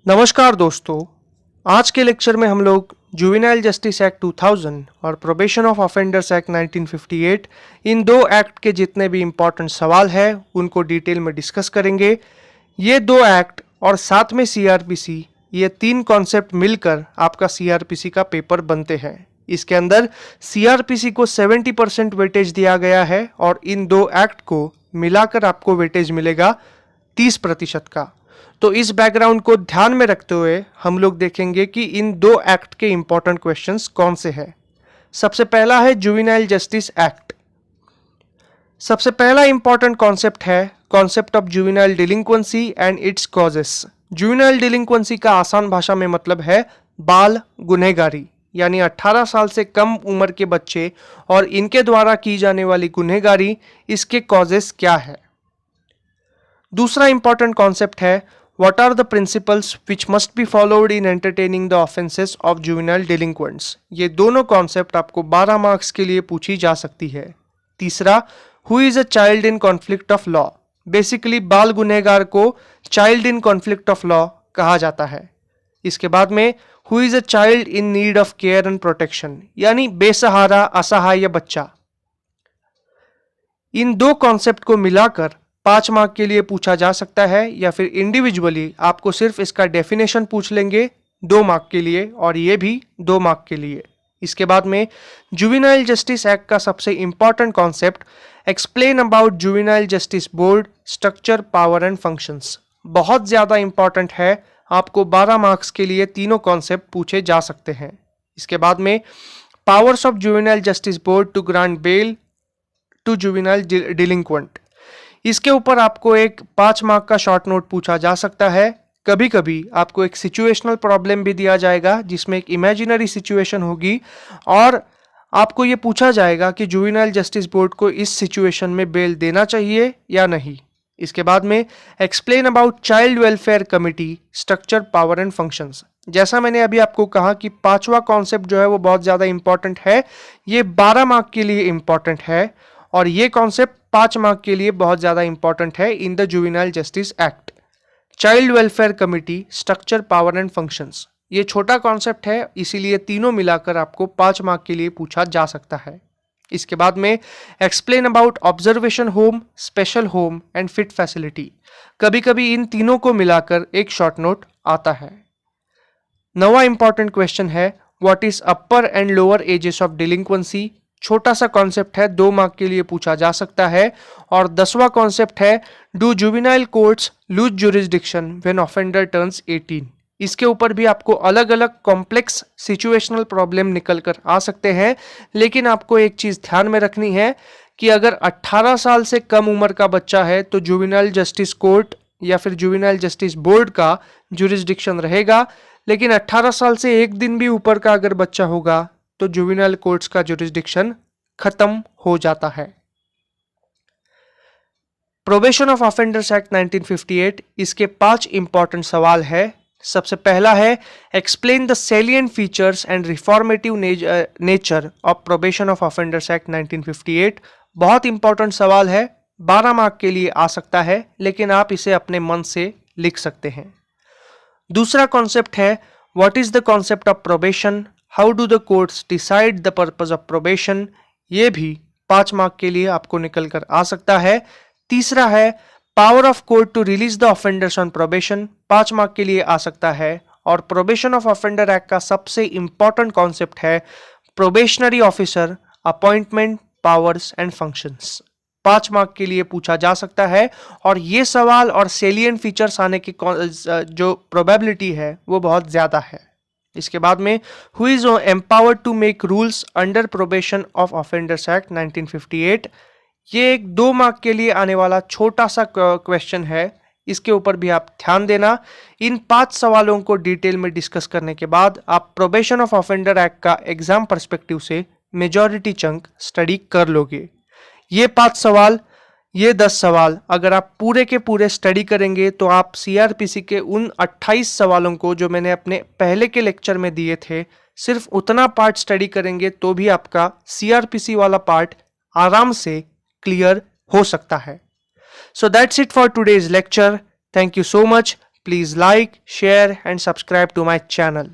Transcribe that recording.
नमस्कार दोस्तों, आज के लेक्चर में हम लोग जुवेनाइल जस्टिस एक्ट 2000 और प्रोबेशन ऑफ ऑफेंडर्स एक्ट 1958 इन दो एक्ट के जितने भी इम्पोर्टेंट सवाल हैं उनको डिटेल में डिस्कस करेंगे। ये दो एक्ट और साथ में सीआरपीसी, ये तीन कॉन्सेप्ट मिलकर आपका सीआरपीसी का पेपर बनते हैं। इसके अंदर सीआरपीसी को 70% वेटेज दिया गया है और इन दो एक्ट को मिलाकर आपको वेटेज मिलेगा 30% का। तो इस बैकग्राउंड को ध्यान में रखते हुए हम लोग देखेंगे कि इन दो एक्ट के इंपॉर्टेंट क्वेश्चंस कौन से हैं। सबसे पहला है जुवेनाइल जस्टिस एक्ट। सबसे पहला इंपॉर्टेंट कॉन्सेप्ट है concept of juvenile delinquency and its causes. Juvenile delinquency का आसान भाषा में मतलब है बाल गुनहगारी, यानी 18 साल से कम उम्र के बच्चे और इनके द्वारा की जाने वाली गुनहगारी, इसके कॉजेस क्या है। दूसरा इंपॉर्टेंट कॉन्सेप्ट है What are the principles which must be followed in entertaining the offenses of juvenile delinquents? ये दोनों कॉन्सेप्ट आपको 12 मार्क्स के लिए पूछी जा सकती है। तीसरा, Who is a child in conflict of law? Basically बाल गुनहगार को child in conflict of law कहा जाता है। इसके बाद में Who is a child in need of care and protection? यानी बेसहारा असहाय बच्चा। इन दो कॉन्सेप्ट को मिलाकर 5 मार्क के लिए पूछा जा सकता है, या फिर इंडिविजुअली आपको सिर्फ इसका डेफिनेशन पूछ लेंगे 2 मार्क के लिए, और ये भी 2 मार्क के लिए। इसके बाद में जुवेनाइल जस्टिस एक्ट का सबसे important concept explain about juvenile justice board structure power and functions, बहुत ज्यादा इंपॉर्टेंट है। आपको 12 मार्क्स के लिए तीनों कॉन्सेप्ट पूछे जा सकते हैं। इसके बाद में powers of juvenile justice board to grant bail to juvenile delinquent, इसके ऊपर आपको एक 5 मार्क का शॉर्ट नोट पूछा जा सकता है। कभी कभी आपको एक सिचुएशनल प्रॉब्लम भी दिया जाएगा जिसमें एक इमेजिनरी सिचुएशन होगी और आपको ये पूछा जाएगा कि जुवेनाइल जस्टिस बोर्ड को इस सिचुएशन में बेल देना चाहिए या नहीं। इसके बाद में explain about child welfare committee structure power and functions. जैसा मैंने अभी आपको कहा कि 5वां कॉन्सेप्ट जो है वो बहुत ज़्यादा इंपॉर्टेंट है, ये 12 मार्क के लिए इंपॉर्टेंट है और ये कॉन्सेप्ट 5 मार्क के लिए बहुत ज्यादा इंपॉर्टेंट है in the juvenile justice act. Child welfare committee structure power and functions, ये छोटा कॉन्सेप्ट है, इसीलिए तीनों मिलाकर आपको 5 मार्क के लिए पूछा जा सकता है। इसके बाद में explain about observation home, special home and fit facility, कभी कभी इन तीनों को मिलाकर एक शॉर्ट नोट आता है। 9वां इंपॉर्टेंट क्वेश्चन है what is upper and lower ages of delinquency, छोटा सा कॉन्सेप्ट है, 2 मार्क के लिए पूछा जा सकता है। और 10वां कॉन्सेप्ट है do juvenile courts lose jurisdiction when offender turns 18, इसके ऊपर भी आपको अलग अलग कॉम्प्लेक्स सिचुएशनल प्रॉब्लम निकल कर आ सकते हैं, लेकिन आपको एक चीज ध्यान में रखनी है कि अगर 18 साल से कम उम्र का बच्चा है तो जुवेनाइल जस्टिस कोर्ट या फिर जुवेनाइल जस्टिस बोर्ड का जुरिस्डिक्शन रहेगा, लेकिन 18 साल से एक दिन भी ऊपर का अगर बच्चा होगा तो जुवेनाइल कोर्ट्स का जुरिस्डिक्शन खत्म हो जाता है। प्रोबेशन ऑफ ऑफेंडर्स एक्ट 1958, इसके 5 इंपॉर्टेंट सवाल है। सबसे पहला है explain the salient features and reformative nature of probation of offenders act 1958, बहुत इंपॉर्टेंट सवाल है, 12 मार्क के लिए आ सकता है, लेकिन आप इसे अपने मन से लिख सकते हैं। दूसरा कॉन्सेप्ट है what is the concept of probation, how do the courts decide the purpose of probation, ये भी 5 मार्क के लिए आपको निकल कर आ सकता है। तीसरा है power of court to release the offenders on probation, 5 mark के लिए आ सकता है। और प्रोबेशन ऑफ ऑफेंडर एक्ट का सबसे इंपॉर्टेंट कॉन्सेप्ट है probationary officer appointment powers and functions, 5 mark के लिए पूछा जा सकता है। और ये सवाल और सेलिएंट फीचर्स आने की जो प्रोबेबिलिटी है वो बहुत ज्यादा है। इसके बाद में who is empowered to make rules under probation of offenders act 1958, ये एक 2 मार्क के लिए आने वाला छोटा सा क्वेश्चन है, इसके ऊपर भी आप ध्यान देना। इन 5 सवालों को डिटेल में डिस्कस करने के बाद आप प्रोबेशन ऑफ ऑफेंडर एक्ट का एग्जाम पर्सपेक्टिव से मेजॉरिटी चंक स्टडी कर लोगे। ये 5 सवाल, ये 10 सवाल अगर आप पूरे के पूरे स्टडी करेंगे तो आप सीआरपीसी के उन 28 सवालों को जो मैंने अपने पहले के लेक्चर में दिए थे, सिर्फ उतना पार्ट स्टडी करेंगे तो भी आपका सीआरपीसी वाला पार्ट आराम से क्लियर हो सकता है। So that's it for today's lecture. Thank you so much. Please like, share and subscribe to my channel.